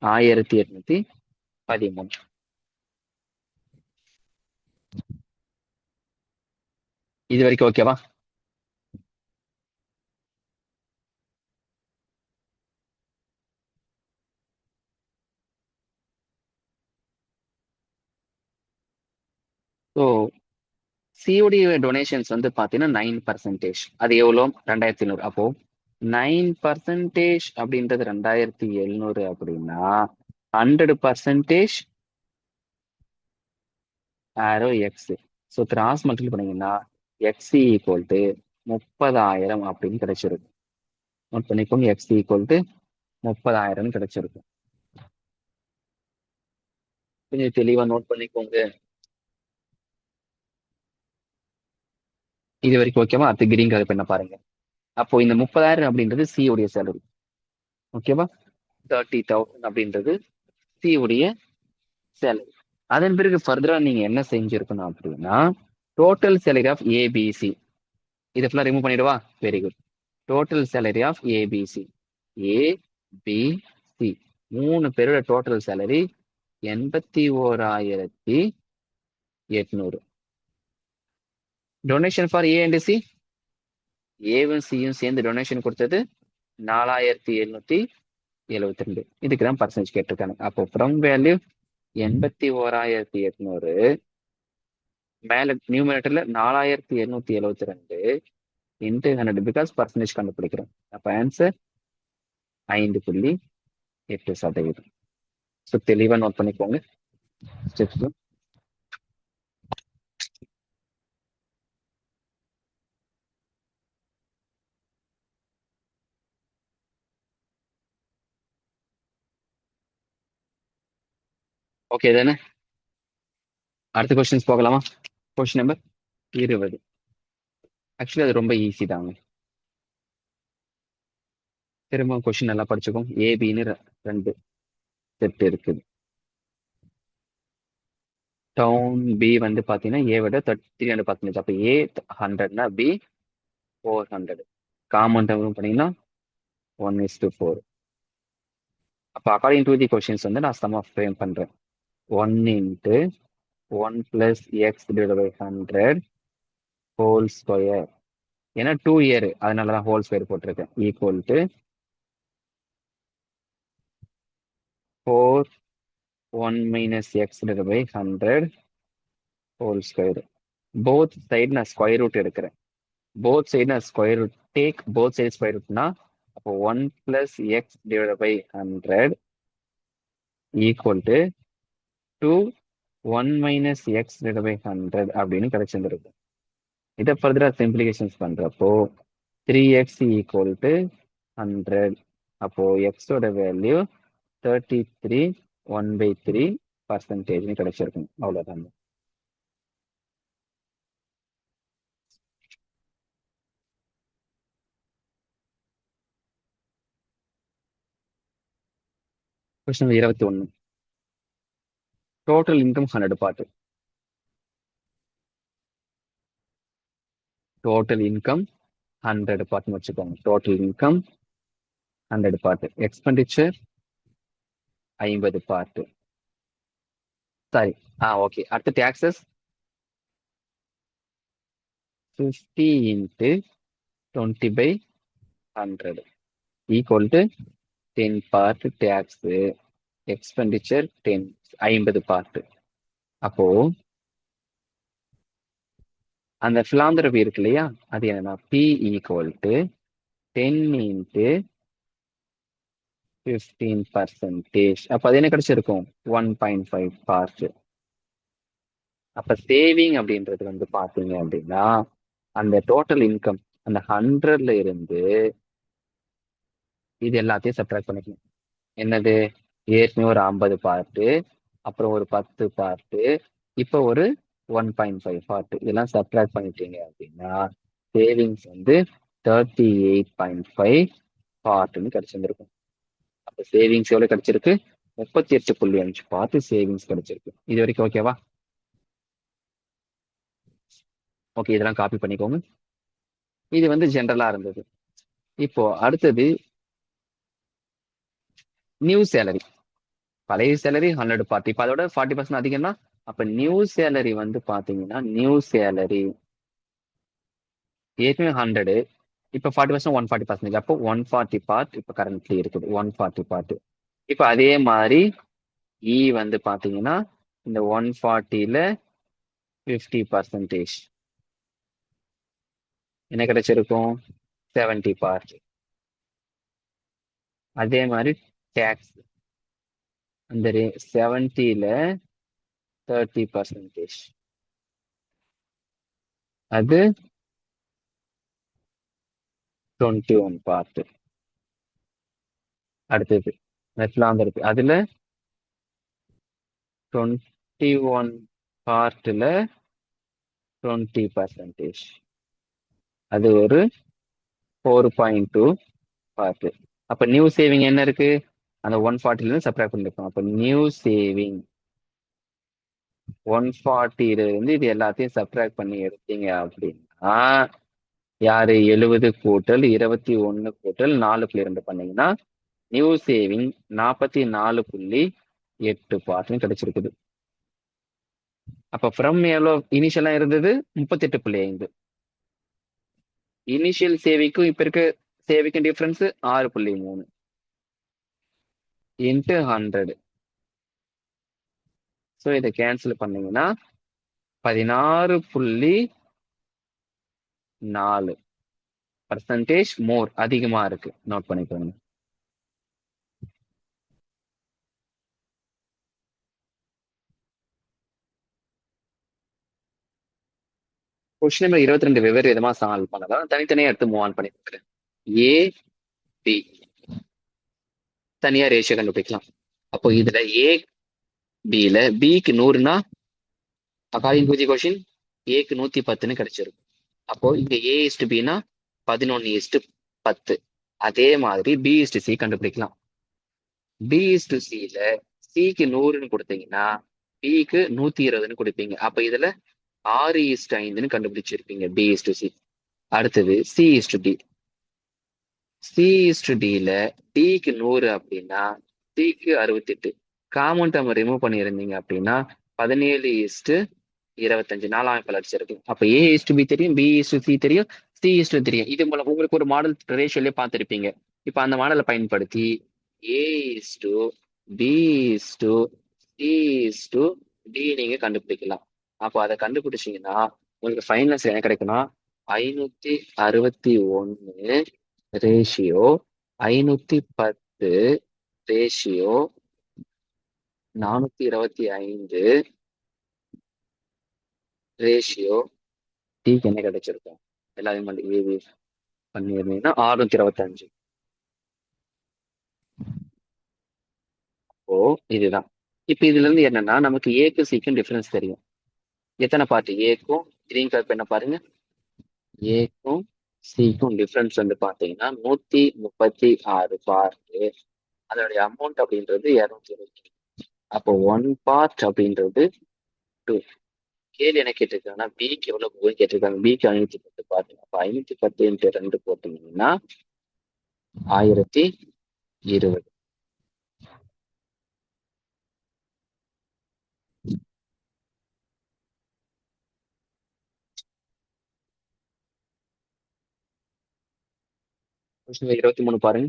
1,813. இது வரைக்கும் ஓகேவா? ஸோ சிஓடி டொனேஷன்ஸ் வந்து பார்த்தீங்கன்னா 9%. அது எவ்வளோ? 2,700. அப்போ 9% அப்படின்றது 2,700 அப்படின்னா 100% ஆரோ எக்ஸ். ஸோ கிராஸ் மல்டிபிள் பண்ணீங்கன்னா எக்ஸ் ஈக்குவல் டு 30,000 அப்படின்னு கிடைச்சிருக்கும். நோட் பண்ணிக்கோங்க. எக்ஸ் ஈக்குவல் டு 30,000 கிடைச்சிருக்கும். கொஞ்சம் தெளிவா நோட் பண்ணிக்கோங்க. இது வரைக்கும் ஓகேவா? அடுத்து கிரீன் கலர் பண்ண பாருங்க. அப்போ இந்த 30,000 அப்படின்றது சி உடைய சேலரி. ஓகேவா? 30,000 அப்படின்றது சி உடைய சேலரி. அதன் பிறகு ஃபர்தரா நீங்க என்ன செஞ்சிருக்கணும் அப்படின்னா டோட்டல் சேலரி ஆஃப் ஏபிசி. இதை ஃபுல்லா ரிமூவ் பண்ணிடுவா. Very good. Total salary of A B C. A B C 3 பேரோட total salary 81,800. Donation for A and C. ஏவும் சியும் சேர்ந்து டொனேஷன் கொடுத்தது 4,772. இதுக்கு தான் பர்சன்டேஜ் கேட்டிருக்காங்க. அப்போ ஃப்ரம் வேல்யூ 81,800 மேல நியூமரேட்டர்ல 4,772 இன்டு 100 பிகாஸ் பர்சன்டேஜ் கண்டுபிடிக்கிறோம். அப்ப ஆன்சர் 5.8%. ஸோ தெளிவா நோட் பண்ணிக்கோங்க. ஸ்டெப்ஸ் ஓகே தானே? அடுத்த கொஸ்டின்ஸ் போகலாமா? Question number 20. ஆக்சுவலி அது ரொம்ப ஈஸி தாங்க. திரும்ப கொஸ்டின் நல்லா படிச்சுக்கோங்க. ஏபின்னு 2 செட் இருக்குது. டவுன் பி வந்து பாத்தீங்கன்னா ஏ விட 300%. அப்ப ஏ 100னா பி 400. காமன் டவுன் பண்ணீங்கன்னா 1:4. அப்ப அக்கார்டிங் டு தி கொஸ்டின்ஸ் வந்து நான் சம் ஆஃப் ஃப்ரேம் பண்றேன். 1 into 1 plus x divide by 100 whole square. ஏன்னா 2 இயர் அதனாலதான் ஹோல் ஸ்கொயர் போட்டிருக்கேன். Equal to 4 1 minus x divide by 100 whole square. Both side நான் ஸ்கொயர் ரூட் எடுக்கிறேன். போத் சைடு நான் square root take both side square ரூட்னா அப்போ 1 + x / 100 ஈக்குவல் டு 2 1 - x / 100 அப்படின்னு கிடைச்சிருந்திருக்கும். இதை ஃபர்தரா சிம்பிளிகேஷன்ஸ் பண்றப்போ 3x ஈக்குவல் டு 100. அப்போ எக்ஸோட வேல்யூ 33 1/3% கிடைச்சிருக்கும். அவ்வளவுதான். Question 21. Total income 100 part. Total income 100 பார்ட்னு வச்சுக்கோங்க. Total income 100 part. Expenditure 50 part. Sorry, okay. அடுத்த taxes 50 × 20/100 equal to 10 part tax. Expenditure 10 50 part. அப்போ அந்த பிலாந்திரபி இருக்கு இல்லையா, அது என்னன்னா P ஈக்குவல் டு 10 × 15%. அப்ப அது என்ன கிடைச்சிருக்கும்? 1.5 பார்ட். அப்ப சேவிங் அப்படின்றது வந்து பாத்தீங்க அப்படின்னா அந்த டோட்டல் இன்கம் அந்த 100ல இருந்து இது எல்லாத்தையும் சப்ட்ராக்ட் பண்ணிக்கணும். என்னது? ஏற்கனவே ஒரு 50 பார்ட்டு, அப்புறம் ஒரு 10 பார்ட்டு, இப்போ ஒரு 1.5 பார்ட். இதெல்லாம் சப்ட்ராக்ட் பண்ணிட்டீங்க அப்படின்னா சேவிங்ஸ் வந்து 38.5 பார்ட்னு கிடைச்சிருந்திருக்கும். அப்ப சேவிங்ஸ் எவ்வளவு கிடைச்சிருக்கு? 38.5 பார்ட் சேவிங்ஸ் கிடைச்சிருக்கு. இது வரைக்கும் ஓகேவா? ஓகே, இதெல்லாம் காப்பி பண்ணிக்கோங்க. இது வந்து ஜென்ரலா இருந்தது. இப்போ அடுத்தது நியூ சேலரி. பழைய சேலரி 100 பார்ட். இப்போ அதோட 40% அதிகம்னா அப்ப நியூ சேலரி வந்து பாத்தீங்கன்னா நியூ சேலரி ஏற்கனவே 100, இப்போ 40% 140%. அப்போ 140 பார்ட் இப்போ கரண்ட்லி இருக்குது. 140 பார்ட். இப்போ அதே மாதிரி வந்து பாத்தீங்கன்னா இந்த 140ல 50% என்ன கிடைச்சிருக்கும்? 70 பார்ட். அதே மாதிரி டேக்ஸ் அந்த 70ல 30%. அது 21 பார்ட். அடுத்தது இருக்கு. அதுல 21 பார்ட்ல 20%. அது ஒரு 4.2 பார்ட். அப்ப நியூ சேவிங் என்ன இருக்கு? அந்த 140ல இருந்து சப்ட்ராக்ட் பண்ணிருக்கோம். அப்ப நியூ சேவிங் 140ல இருந்து இது எல்லாத்தையும் சப்ட்ராக்ட் பண்ணி எடுத்தீங்க அப்படின்னா யாரு 70 கூட்டல் 21 கூட்டல் 4.2 பண்ணீங்கன்னா நியூ சேவிங் 44.8 பார்ட்னு கிடைச்சிருக்குது. அப்ப ஃப்ரம் எவ்வளோ இனிஷியலா இருந்தது? 38.5. இனிஷியல் சேவிங்க்கும் இப்ப இருக்க சேவிங்க்கும் டிஃபரன்ஸ் 6.3 இன்ட்டு 100. ஸோ இதை கேன்சல் பண்ணீங்கன்னா 16.4% மோர் அதிகமா இருக்கு. நோட் பண்ணிக்கோங்க. கொஸ்டின் நம்பர் 22 வெவ்வேறு விதமா சால்வ் பண்ணலாம். தனித்தனியா எடுத்து மூவ் ஆன் பண்ணி கொடுக்குறேன். ஏ பி தனியா ரேஷியோ கண்டுபிடிக்கலாம். அப்போ இதுல ஏ பில பிக்கு 100னா அகார்டிங் டு தி கொஸ்டின் ஏக்கு 110ன்னு கிடைச்சிருக்கும். அப்போ இங்க A/Bனா 11:10. அதே மாதிரி B/C கண்டுபிடிக்கலாம். B/Cல சிக்கு 100ன்னு கொடுத்தீங்கன்னா பிக்கு 120ன்னு கொடுப்பீங்க. அப்ப இதுல 6:5ன்னு கண்டுபிடிச்சிருப்பீங்க B/C. அடுத்தது C/D. C/Dல டிக்கு 100 அப்படின்னா சிக்கு 68. காமன் டேர்ம் ரிமூவ் பண்ணியிருந்தீங்க அப்படின்னா 17:25 4ஆம் வளர்ச்சி. அப்ப A/B தெரியும், B/C தெரியும், C/D தெரியும். இது மூலம் உங்களுக்கு ஒரு மாடல் ரேஷியோலயே பார்த்திருப்பீங்க. இப்ப அந்த மாடலை பயன்படுத்தி A/B/C/D நீங்க கண்டுபிடிக்கலாம். அப்போ அதை கண்டுபிடிச்சீங்கன்னா உங்களுக்கு ஃபைனல்ஸ் என்ன கிடைக்கும்னா 561 ரேஷியோ 510 ரேஷியோ 425 ரேஷியோ டிக்கு என்ன கிடைச்சிருக்கும்? எல்லாத்தையும் பண்ணி ஏவி பண்ணிருந்தீங்கன்னா 625. ஓ, இதுதான். இப்ப இதுல இருந்து என்னன்னா நமக்கு ஏக்கு சிக்கும் டிஃபரன்ஸ் தெரியும். எத்தனை பார்ட் ஏக்கும் கிரீன் கலர் என்ன பாருங்க, ஏக்கும் சிக்கும் டிஃபரன்ஸ் வந்து பாத்தீங்கன்னா 136 பார்ட். அதோடைய அமௌண்ட் அப்படின்றது 220. அப்போ 1 பார்ட் அப்படின்றது 2. கேள்வி என்ன கேட்டிருக்காங்கன்னா பிக்கு எவ்வளவு போகுது கேட்டிருக்காங்க. பிக்கு 510 பாருங்க. அப்ப 510 இன்ட்டு 2 போட்டீங்கன்னா 1020. கொஸ்டின் 23 பாருங்க.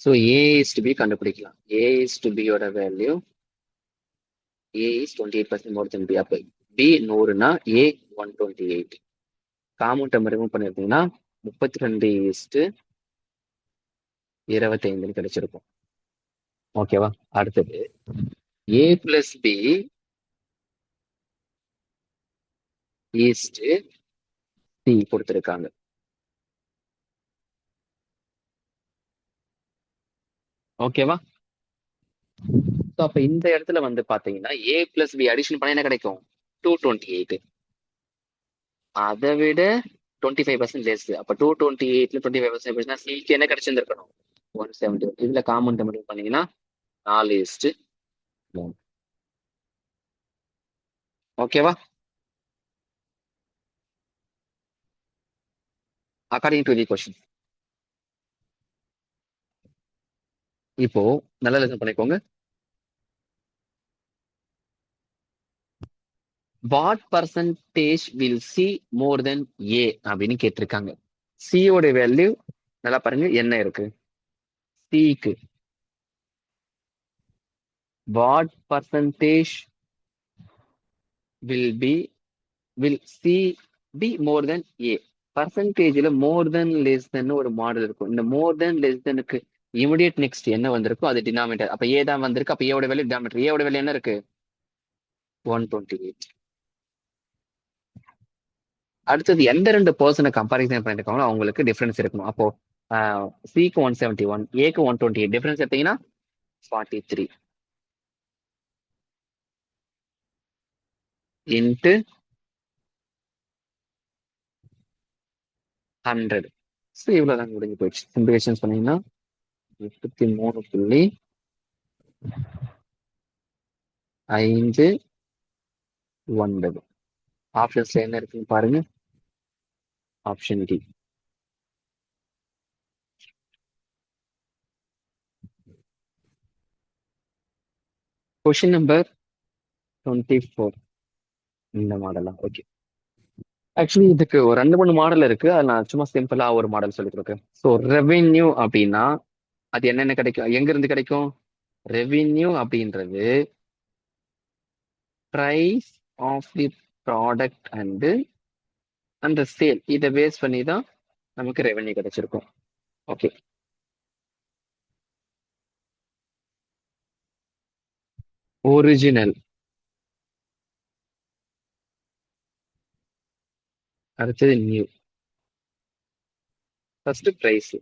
So A is to B கண்டுபிடிக்கலாம். ஏ இஸ் டு பியோட value A is 28% more than B. அப்போ பி 100னா ஏ 128. காமன் டேர்ம் ரிமூவ் பண்ணிருந்தீங்கன்னா 32:25 கிடைச்சிருக்கும். ஓகேவா? அடுத்தது A plus B is to C கொடுத்துருக்காங்க. ஓகேவா? ஸோ அப்ப இந்த இடத்துல வந்து பாத்தீங்கன்னா ஏ பிளஸ் பி அடிஷன் பண்ண என்ன கிடைக்கும்? 228. அதை விட 25% லெஸ். அப்ப 228ல 25% சிக்கு என்ன கிடைச்சிருந்திருக்கணும்? 170. இதுல காமன் டேர்ம் பண்ணீங்கன்னா 4:3. ஓகேவா? According to the question. இப்போ நல்லா லெசன் பண்ணிக்கோங்க. What percentage will C more than A அப்படின்னு கேட்டிருக்காங்க. சியோட வேல்யூ நல்லா பாருங்க என்ன இருக்கு. சிக்கு what percentage will C be more than A. பர்சன்டேஜ்ல மோர் தென் லெஸ் தென் ஒரு மாடல் இருக்கும். இந்த மோர் தென் லெஸ் தெனுக்கு இமிடியட் நெக்ஸ்ட் என்ன வந்திருக்கும் அது டினாமினேட்டர். அப்ப ஏ தான் வந்திருக்கு. அப்ப ஏவோட வேல்யூ டினாமினேட்டர். ஏவோட வேல்யூ என்ன இருக்கு? 128. அடுத்தது எந்த ரெண்டு பர்சனை கம்பாரிசன் பண்ணிருக்காங்களோ அவங்களுக்கு டிஃபரன்ஸ் இருக்கணும். அப்போ சிக்கு 171 ஏக்கு 128 டிஃபரன்ஸ் எடுத்தீங்கன்னா 43 இன்ட்டு 100. ஸோ இவ்வளவுதான் முடிஞ்சு போயிடுச்சு. சிம்பிளிஃபிகேஷன் பண்ணீங்கன்னா 33.59. ஆப்ஷன்ஸ்ல என்ன இருக்குன்னு பாருங்க. Option D. Question number 24. இந்த மாடலா? ஓகே. ஆக்சுவலி இதுக்கு ஒரு 2-3 மாடல் இருக்கு. அது நான் சும்மா சிம்பிளா ஒரு மாடல் சொல்லி கொடுக்குறேன். ஸோ ரெவென்யூ அப்படின்னா அது என்னென்ன கிடைக்கும்? எங்க இருந்து கிடைக்கும்? ரெவென்யூ அப்படின்றது price of the product and அந்த சேல் இதை பேஸ் பண்ணி தான் நமக்கு ரெவென்யூ கிடைச்சிருக்கும். ஓகே. ஒரிஜினல், அடுத்தது நியூ. First price.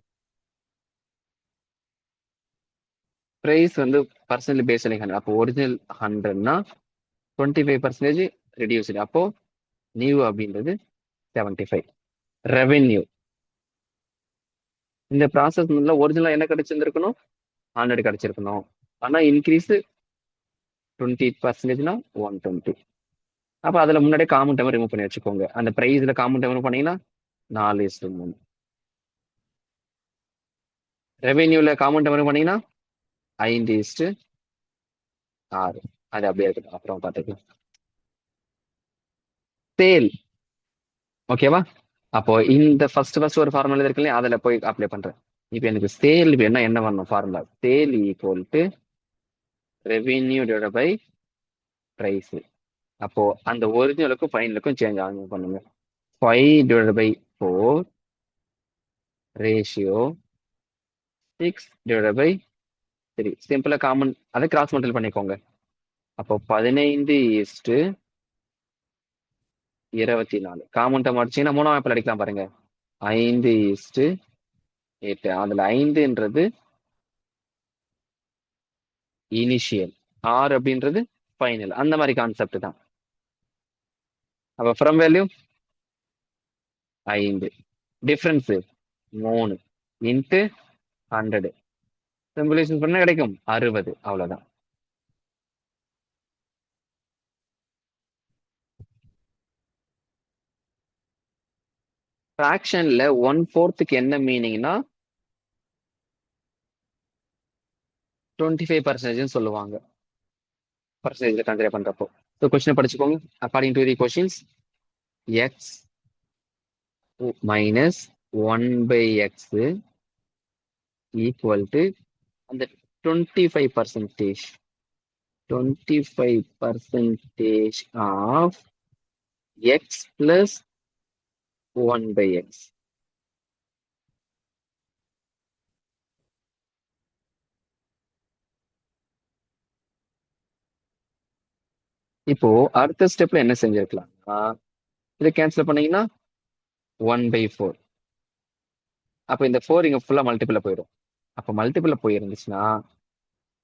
பிரைஸ் வந்து பர்சன்டேஜ் பேஸ் பண்ணி 100. அப்போ ஒரிஜினல் 100னா 25% ரெடியூஸ்டு. அப்போ நியூ அப்படின்றது 75. ரெவென்யூ இந்த ப்ராசஸ் ஒரிஜினல் என்ன கிடைச்சிருந்திருக்கணும்? 100 கிடைச்சிருக்கணும். ஆனா இன்க்ரீஸ் 20%னா 120. அப்ப அதுல முன்னாடியே காமன் டேர்ம் ரிமூவ் பண்ணி வச்சுக்கோங்க. அந்த பிரைஸ்ல காமன் டேர்ம் ரிமூவ் பண்ணீங்கன்னா 4:3. ரெவென்யூல காமன் டேர்ம் ரிமூவ் பண்ணீங்கன்னா 5:6. அது அப்படியே இருக்கட்டும், அப்புறம் பார்த்துக்கலாம். சேல். ஓகேவா? அப்போ இந்த ஃபர்ஸ்ட் ஒரு ஃபார்முலா இருக்கு இல்லையா, அதுல போய் அப்ளை பண்றேன். இப்போ எனக்கு சேல் வேணா என்ன பண்ணணும்? Formula sale equal to revenue divide by price. அப்போ அந்த ஒரிஜினலுக்கும் ஃபைனலுக்கும் சேஞ்ச் ஆகும் பண்ணுங்க. 5/4 ரேஷியோ 6/3. சிம்பிளா காமன் அதை கிராஸ் மல்டிபிள் பண்ணிக்கோங்க. அப்போ 15/24. காமன் டேர்ம் அடிச்சீங்கன்னா 3ஆம் வாய்ப்பால் அடிக்கலாம் பாருங்க. 5/8. அதுல 5ன்றது இனிஷியல், 6 அப்படின்றது ஃபைனல். அந்த மாதிரி கான்செப்ட் தான். அப்ப ஃப்ரம் வேல்யூ 5, டிஃபரன்ஸ் 3 இன்ட்டு 100. சிம்பிளைசேஷன் பண்ண கிடைக்கும் 60. அவ்வளவுதான். ஃபிராக்ஷன்ல 1/4 என்ன மீனிங்னா 25% சொல்லுவாங்க பர்சன்டேஜ் கன்சிடர் பண்றப்போ. ஸோ கொஸ்டின் படிச்சுக்கோங்க. According to the questions, X minus 1/x equal to அந்த 25%. 25% ஆஃப் எக்ஸ் பிளஸ் 1/x. இப்போ அடுத்த ஸ்டெப்ல என்ன செஞ்சிருக்கலாம், இதை கேன்சல் பண்ணீங்கன்னா 1/4. அப்ப இந்த 4 இங்க ஃபுல்லா மல்டிபிள்ல போயிடும். அப்ப மல்டிபிள்ல போயிருந்துச்சுன்னா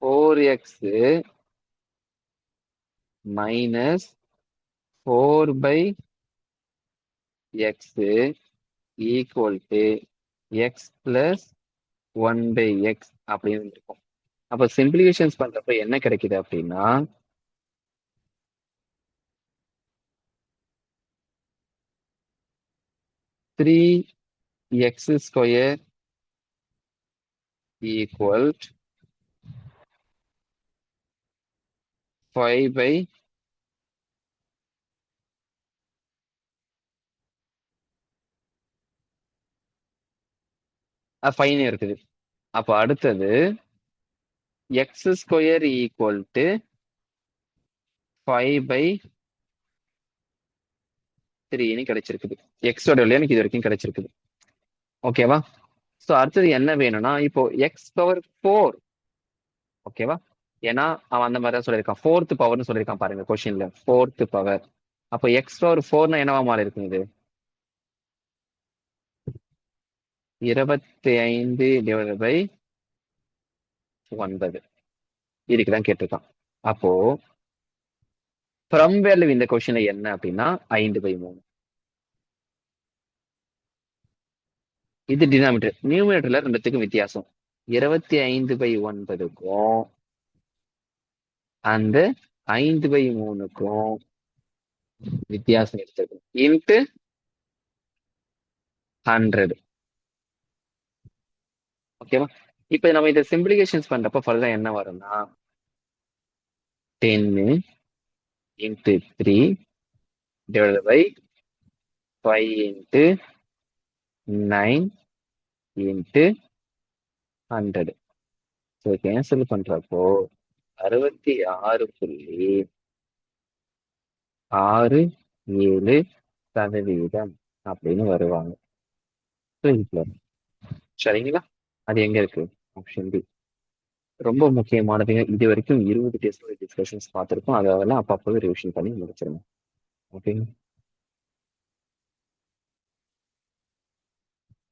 4x minus 4/x equal to X plus 1/x அப்படின்னு இருக்கும். அப்ப சிம்பிளிஃபிகேஷன்ஸ் பண்றப்ப என்ன கிடைக்குது அப்படின்னா 3x² ஈக்குவல் 5/, ஃபைன் இருக்குது. அப்ப அடுத்தது x² ஈக்குவல் டு 5/3 கிடைச்சிருக்குது. எக்ஸோட விலை எனக்கு இது வரைக்கும் கிடைச்சிருக்குது. ஓகேவா? ஸோ அடுத்தது என்ன வேணும்னா இப்போ x⁴. ஓகேவா? ஏன்னா அவன் அந்த மாதிரி தான் சொல்லியிருக்கான், 4th பவர்னு சொல்லியிருக்கான் பாருங்க கொஸ்டின்ல, 4th பவர். அப்போ x⁴ என்னவா மாறி இருக்கும்? இது 25/9 இதுக்குதான் கேட்டிருக்கான். அப்போ ஃப்ரம் வேல்யூ இந்த கொஸ்டின்ல என்ன அப்படின்னா 5/3. இது டினாமினேட்டர். நியூமினேட்டர்ல ரெண்டுத்துக்கும் வித்தியாசம். 25/9க்கும் அந்த 5/3க்கும் வித்தியாசம் எடுத்துக்கணும். இன்ட்டு 100. ஓகேவா? இப்ப நம்ம இதை சிம்பிளிகேஷன்ஸ் பண்றப்ப ஃபர்தரா என்ன வரும்னா 10 into 3 divided by 5 into 9 into 100. So cancel பண்றப்போ 66.67% அப்படின்னு வருவாங்க. சரிங்களா? அது எங்க இருக்கு? Option B. ரொம்ப முக்கியமானது. இது வரைக்கும் 20 டெஸ்ட் டிஸ்கஷன்ஸ் பார்த்துருக்கோம். அதெல்லாம் அப்பப்போ ரிவிஷன் பண்ணி முடிச்சிருங்க. ஓகேங்க.